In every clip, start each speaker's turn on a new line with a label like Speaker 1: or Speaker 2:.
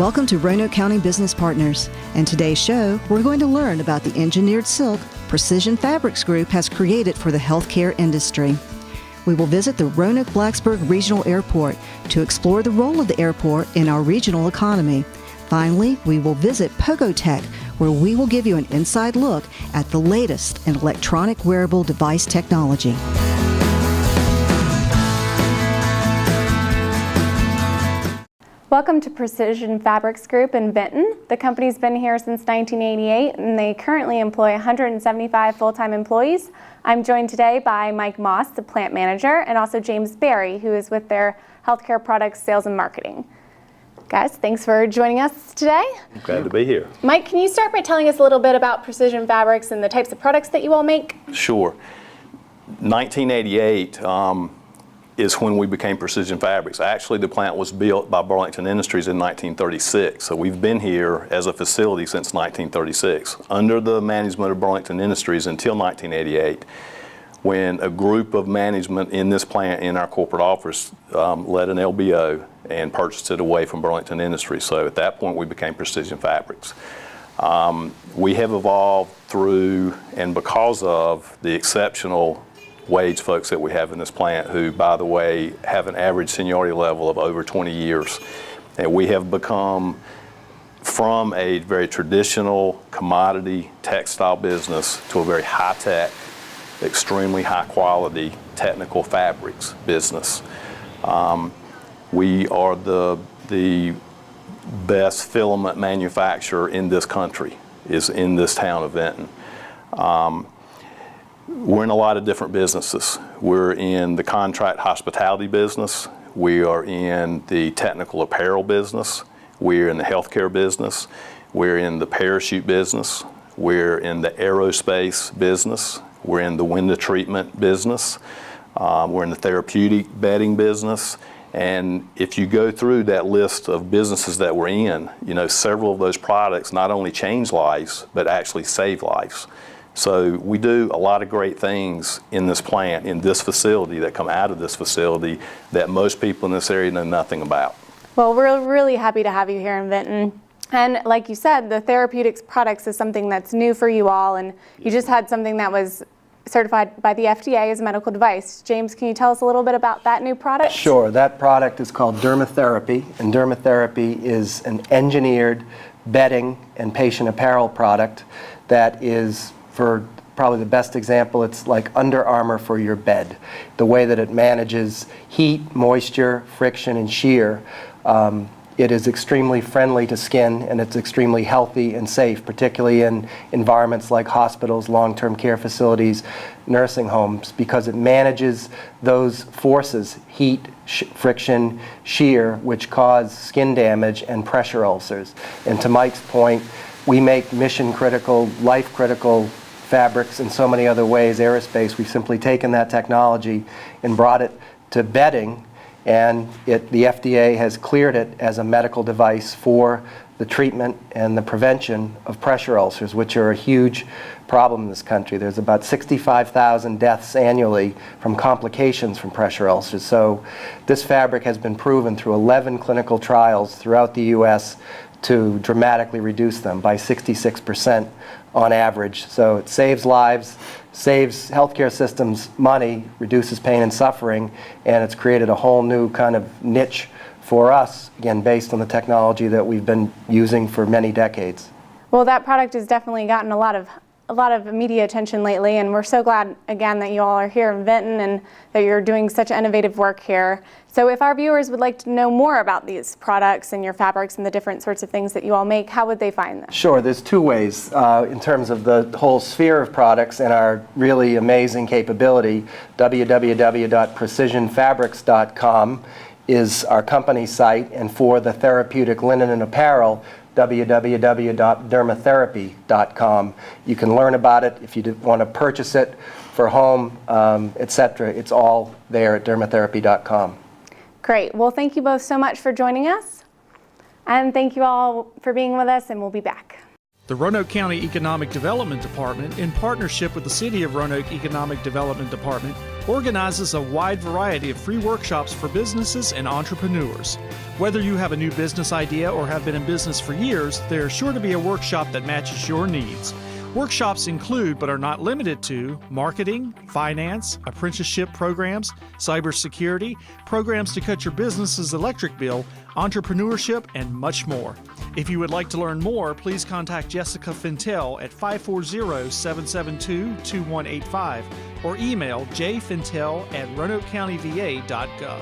Speaker 1: Welcome to Roanoke County Business Partners. In today's show, we're going to learn about the engineered silk Precision Fabrics Group has created for the healthcare industry. We will visit the Roanoke-Blacksburg Regional Airport to explore the role of the airport in our regional economy. Finally, we will visit Pogo Tech, where we will give you an inside look at the latest in electronic wearable device technology.
Speaker 2: Welcome to Precision Fabrics Group in Benton. The company's been here since 1988 and they currently employ 175 full-time employees. I'm joined today by Mike Moss, the plant manager, and also James Barry, who is with their healthcare products sales and marketing. Guys, thanks for joining us today.
Speaker 3: Glad to be here.
Speaker 2: Mike, can you start by telling us a little bit about Precision Fabrics and the types of products that you all make?
Speaker 3: Sure. 1988 is when we became Precision Fabrics. Actually, the plant was built by Burlington Industries in 1936, so we've been here as a facility since 1936, under the management of Burlington Industries until 1988, when a group of management in this plant in our corporate office led an LBO and purchased it away from Burlington Industries. So at that point, we became Precision Fabrics. We have evolved through and because of the exceptional wage folks that we have in this plant, who, by the way, have an average seniority level of over 20 years. And we have become, from a very traditional commodity textile business to a very high-tech, extremely high-quality technical fabrics business. We are the best filament manufacturer in this country, is in this town of Benton. We're in a lot of different businesses. We're in the contract hospitality business. We are in the technical apparel business. We're in the healthcare business. We're in the parachute business. We're in the aerospace business. We're in the window treatment business. We're in the therapeutic bedding business. And if you go through that list of businesses that we're in, you know, several of those products not only change lives, but actually save lives. So we do a lot of great things in this plant, in this facility, that come out of this facility that most people in this area know nothing about.
Speaker 2: Well, we're really happy to have you here in Benton. And like you said, the therapeutics products is something that's new for you all, and you just had something that was certified by the FDA as a medical device. James, can you tell us a little bit about that new product?
Speaker 4: Sure. That product is called Dermatherapy, and Dermatherapy is an engineered bedding and patient apparel product that is, for probably the best example, it's like Under Armour for your bed. The way that it manages heat, moisture, friction, and shear. It is extremely friendly to skin, and it's extremely healthy and safe, particularly in environments like hospitals, long-term care facilities, nursing homes, because it manages those forces, heat, friction, shear, which cause skin damage and pressure ulcers. And to Mike's point, we make mission-critical, life-critical fabrics in so many other ways. Aerospace, we've simply taken that technology and brought it to bedding, and the FDA has cleared it as a medical device for the treatment and the prevention of pressure ulcers, which are a huge problem in this country. There's about 65,000 deaths annually from complications from pressure ulcers. So this fabric has been proven through 11 clinical trials throughout the U.S. to dramatically reduce them by 66% on average. So it saves lives, saves healthcare systems money, reduces pain and suffering, and it's created a whole new kind of niche for us, again, based on the technology that we've been using for many decades.
Speaker 2: Well, that product has definitely gotten a lot of media attention lately, and we're so glad, again, that you all are here in Benton and that you're doing such innovative work here. So if our viewers would like to know more about these products and your fabrics and the different sorts of things that you all make, how would they find them?
Speaker 4: Sure, there's two ways in terms of the whole sphere of products and our really amazing capability. www.precisionfabrics.com is our company site, and for the therapeutic linen and apparel, www.dermatherapy.com. You can learn about it if you want to purchase it for home, etc. It's all there at dermatherapy.com.
Speaker 2: Great. Well, thank you both so much for joining us. And thank you all for being with us, and we'll be back.
Speaker 5: The Roanoke County Economic Development Department, in partnership with the City of Roanoke Economic Development Department, organizes a wide variety of free workshops for businesses and entrepreneurs. Whether you have a new business idea or have been in business for years, there's sure to be a workshop that matches your needs. Workshops include, but are not limited to, marketing, finance, apprenticeship programs, cybersecurity, programs to cut your business's electric bill, entrepreneurship, and much more. If you would like to learn more, please contact Jessica Fintel at 540-772-2185 or email jfintel@roanokecountyva.gov.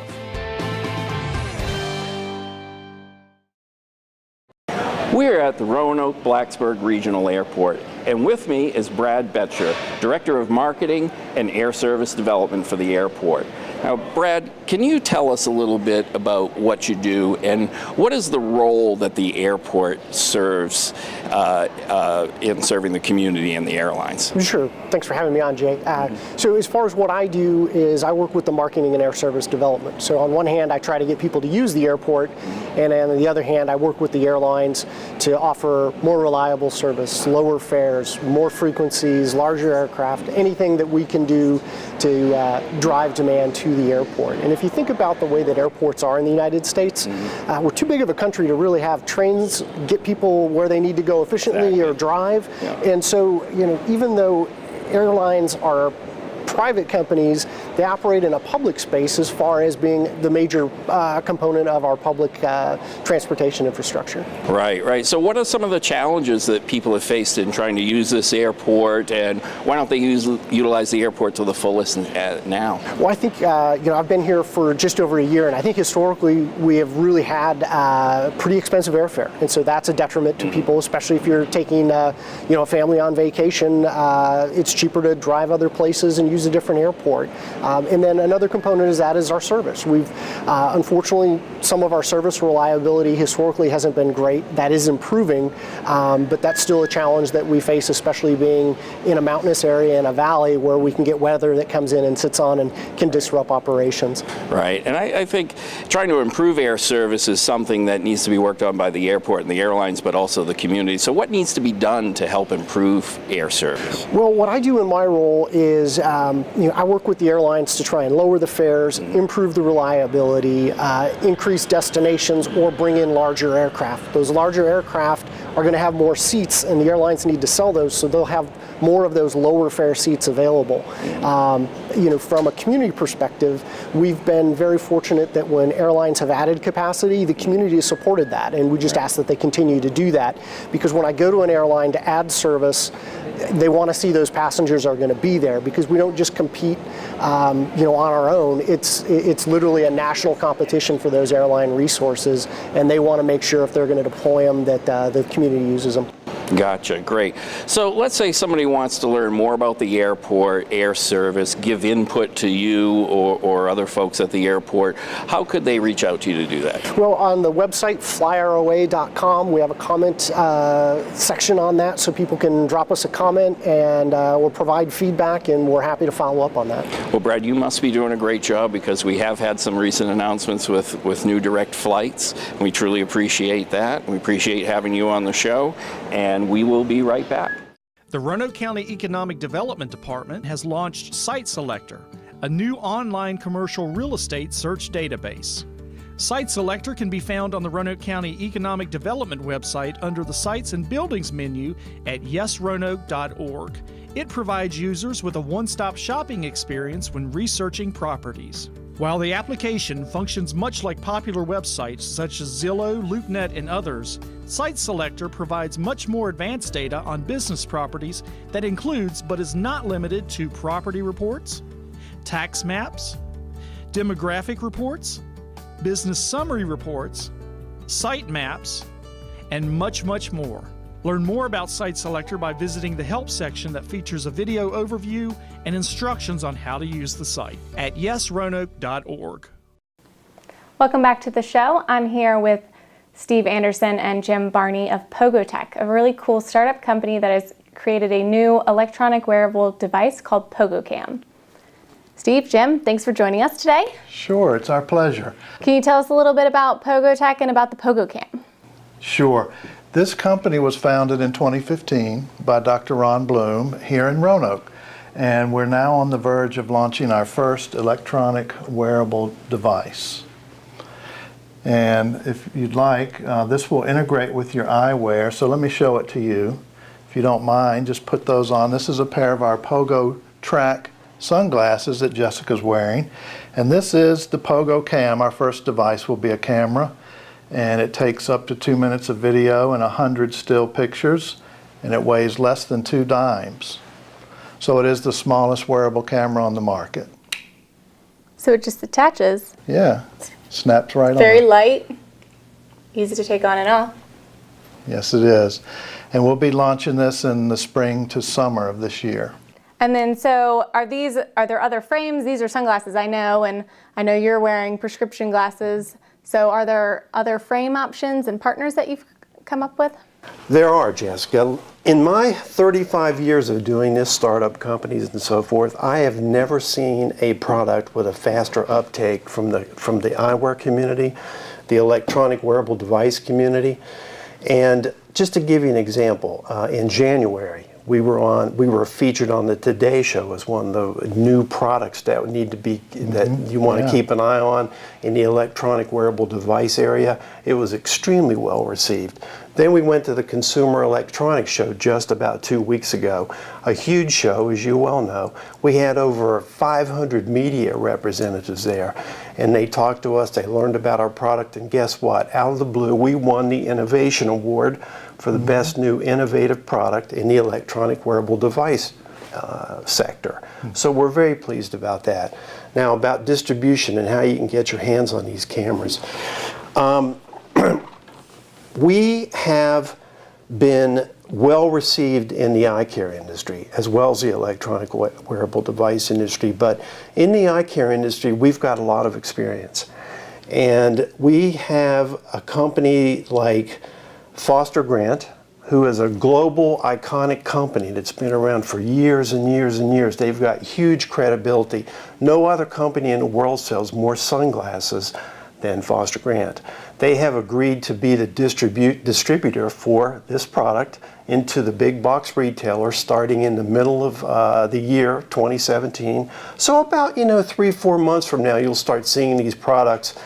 Speaker 6: We're at the Roanoke-Blacksburg Regional Airport, and with me is Brad Betcher, Director of Marketing and Air Service Development for the airport. Now, Brad, can you tell us a little bit about what you do and what is the role that the airport serves in serving the community and the airlines?
Speaker 7: Sure. Thanks for having me on, Jay. So as far as what I do is I work with the marketing and air service development. So on one hand, I try to get people to use the airport, and on the other hand, I work with the airlines to offer more reliable service, lower fares, more frequencies, larger aircraft, anything that we can do to drive demand to the airport. And if you think about the way that airports are in the United States, we're too big of a country to really have trains get people where they need to go efficiently or drive.
Speaker 6: Yeah.
Speaker 7: And so, even though airlines are private companies, they operate in a public space as far as being the major component of our public transportation infrastructure.
Speaker 6: Right. So what are some of the challenges that people have faced in trying to use this airport, and why don't they utilize the airport to the fullest now?
Speaker 7: Well, I think, I've been here for just over a year, and I think historically we have really had pretty expensive airfare. And so that's a detriment to people, especially if you're taking, a family on vacation. It's cheaper to drive other places and use a different airport. And then another component is our service. We've, unfortunately, some of our service reliability historically hasn't been great. That is improving, but that's still a challenge that we face, especially being in a mountainous area in a valley where we can get weather that comes in and sits on and can disrupt operations.
Speaker 6: Right, and I think trying to improve air service is something that needs to be worked on by the airport and the airlines, but also the community. So what needs to be done to help improve air service?
Speaker 7: Well, what I do in my role is, I work with the airlines to try and lower the fares, improve the reliability, increase destinations, or bring in larger aircraft. Those larger aircraft are going to have more seats, and the airlines need to sell those, so they'll have more of those lower fare seats available. From a community perspective, we've been very fortunate that when airlines have added capacity, the community has supported that, and we just ask that they continue to do that, because when I go to an airline to add service, they want to see those passengers are going to be there, because we don't just compete on our own. It's literally a national competition for those airline resources, and they want to make sure if they're going to deploy them that the community uses them.
Speaker 6: Gotcha, great. So let's say somebody wants to learn more about the airport, air service, give input to you or other folks at the airport. How could they reach out to you to do that?
Speaker 7: Well, on the website, flyroa.com, we have a comment section on that, so people can drop us a comment, and we'll provide feedback, and we're happy to follow up on that.
Speaker 6: Well, Brad, you must be doing a great job, because we have had some recent announcements with new direct flights. We truly appreciate that. We appreciate having you on the show, and we will be right back.
Speaker 5: The Roanoke County Economic Development Department has launched Site Selector, a new online commercial real estate search database. Site Selector can be found on the Roanoke County Economic Development website under the Sites and Buildings menu at yesroanoke.org. It provides users with a one-stop shopping experience when researching properties. While the application functions much like popular websites such as Zillow, LoopNet, and others, Site Selector provides much more advanced data on business properties that includes but is not limited to property reports, tax maps, demographic reports, business summary reports, site maps, and much, much more. Learn more about Site Selector by visiting the Help section that features a video overview and instructions on how to use the site at yesroanoke.org.
Speaker 2: Welcome back to the show. I'm here with Steve Anderson and Jim Barney of Pogo Tech, a really cool startup company that has created a new electronic wearable device called PogoCam. Steve, Jim, thanks for joining us today.
Speaker 8: Sure, it's our pleasure.
Speaker 2: Can you tell us a little bit about Pogo Tech and about the PogoCam?
Speaker 8: Sure. This company was founded in 2015 by Dr. Ron Bloom here in Roanoke, and we're now on the verge of launching our first electronic wearable device. And if you'd like, this will integrate with your eyewear, so let me show it to you. If you don't mind, just put those on. This is a pair of our Pogo Tech sunglasses that Jessica's wearing, and this is the Pogo Cam. Our first device will be a camera, and it takes up to 2 minutes of video and 100 still pictures, and it weighs less than 2 dimes. So it is the smallest wearable camera on the market.
Speaker 2: So it just attaches.
Speaker 8: Yeah, snaps right on.
Speaker 2: Very light, easy to take on and off.
Speaker 8: Yes, it is. And we'll be launching this in the spring to summer of this year.
Speaker 2: And then, so are there other frames? These are sunglasses, I know, and I know you're wearing prescription glasses. So are there other frame options and partners that you've come up with?
Speaker 9: There are, Jessica. In my 35 years of doing this, startup companies and so forth, I have never seen a product with a faster uptake from the eyewear community, the electronic wearable device community. And just to give you an example, in January, we were featured on the Today Show as one of the new products that need to be, that you want to keep an eye on in the electronic wearable device area. It was extremely well received. Then we went to the Consumer Electronics Show just about 2 weeks ago. A huge show, as you well know. We had over 500 media representatives there, and they talked to us, they learned about our product, and guess what? Out of the blue, we won the Innovation Award for the best new innovative product in the electronic wearable device sector. So we're very pleased about that. Now, about distribution and how you can get your hands on these cameras. We have been well received in the eye care industry as well as the electronic wearable device industry, but in the eye care industry we've got a lot of experience. And we have a company like Foster Grant, who is a global iconic company that's been around for years and years and years. They've got huge credibility. No other company in the world sells more sunglasses than Foster Grant. They have agreed to be the distributor for this product into the big box retailer starting in the middle of the year 2017. So about 3-4 months from now, you'll start seeing these products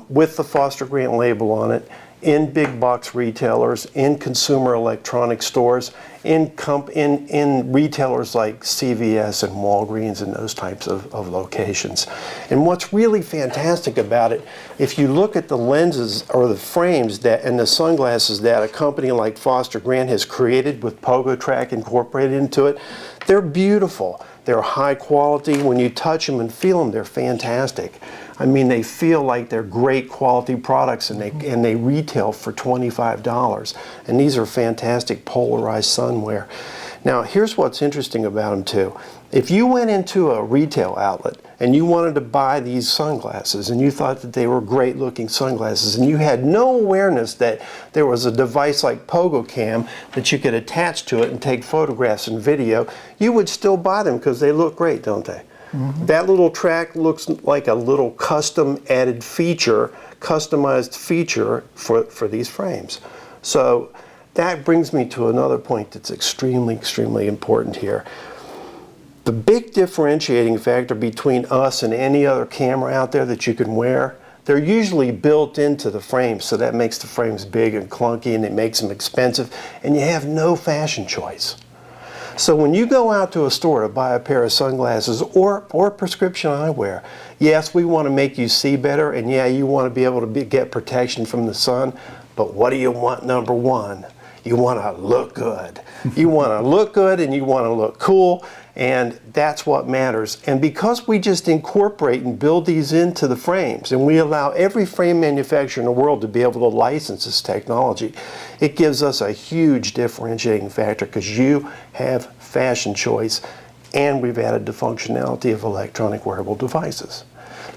Speaker 9: with the Foster Grant label on it in big box retailers, in consumer electronic stores, in retailers like CVS and Walgreens and those types of locations. And what's really fantastic about it, if you look at the lenses or the frames and the sunglasses that a company like Foster Grant has created with Pogo Tech incorporated into it, they're beautiful. They're high quality. When you touch them and feel them, they're fantastic. I mean, they feel like they're great quality products, and they retail for $25. And these are fantastic polarized sunwear. Now, here's what's interesting about them too. If you went into a retail outlet and you wanted to buy these sunglasses and you thought that they were great looking sunglasses and you had no awareness that there was a device like Pogo Cam that you could attach to it and take photographs and video, you would still buy them because they look great, don't they? That little track looks like a little custom added feature, customized feature for these frames. So that brings me to another point that's extremely, extremely important here. The big differentiating factor between us and any other camera out there that you can wear, they're usually built into the frames, so that makes the frames big and clunky and it makes them expensive, and you have no fashion choice. So when you go out to a store to buy a pair of sunglasses or prescription eyewear, yes, we want to make you see better, and yeah, you want to be able to get protection from the sun, but what do you want, number one? You want to look good. You want to look good and you want to look cool, and that's what matters. And because we just incorporate and build these into the frames, and we allow every frame manufacturer in the world to be able to license this technology, it gives us a huge differentiating factor because you have fashion choice, and we've added the functionality of electronic wearable devices.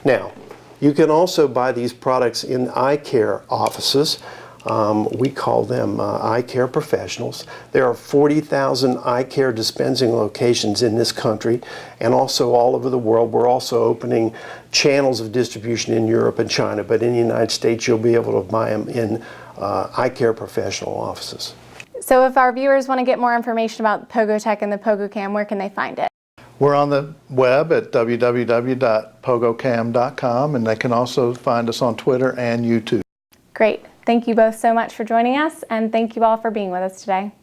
Speaker 9: Now, you can also buy these products in eye care offices. We call them eye care professionals. There are 40,000 eye care dispensing locations in this country and also all over the world. We're also opening channels of distribution in Europe and China, but in the United States you'll be able to buy them in eye care professional offices.
Speaker 2: So if our viewers want to get more information about Pogo Tech and the PogoCam, where can they find it?
Speaker 8: We're on the web at www.pogocam.com, and they can also find us on Twitter and YouTube.
Speaker 2: Great. Thank you both so much for joining us, and thank you all for being with us today.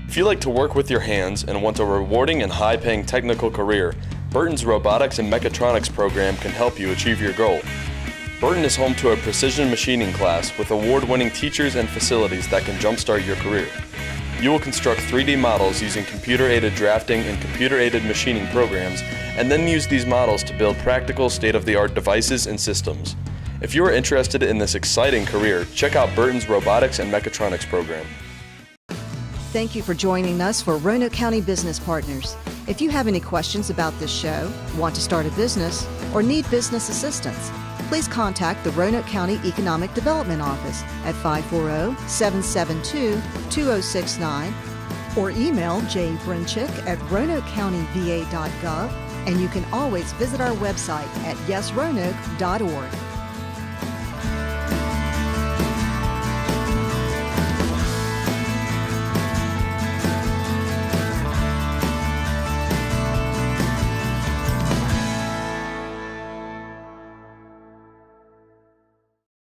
Speaker 10: If you like to work with your hands and want a rewarding and high-paying technical career, Burton's Robotics and Mechatronics program can help you achieve your goal. Burton is home to a precision machining class with award-winning teachers and facilities that can jumpstart your career. You will construct 3D models using computer-aided drafting and computer-aided machining programs, and then use these models to build practical, state-of-the-art devices and systems. If you are interested in this exciting career, check out Burton's Robotics and Mechatronics program.
Speaker 1: Thank you for joining us for Roanoke County Business Partners. If you have any questions about this show, want to start a business, or need business assistance, please contact the Roanoke County Economic Development Office at 540-772-2069 or email jbrinchick@roanokecountyva.gov, and you can always visit our website at yesroanoke.org.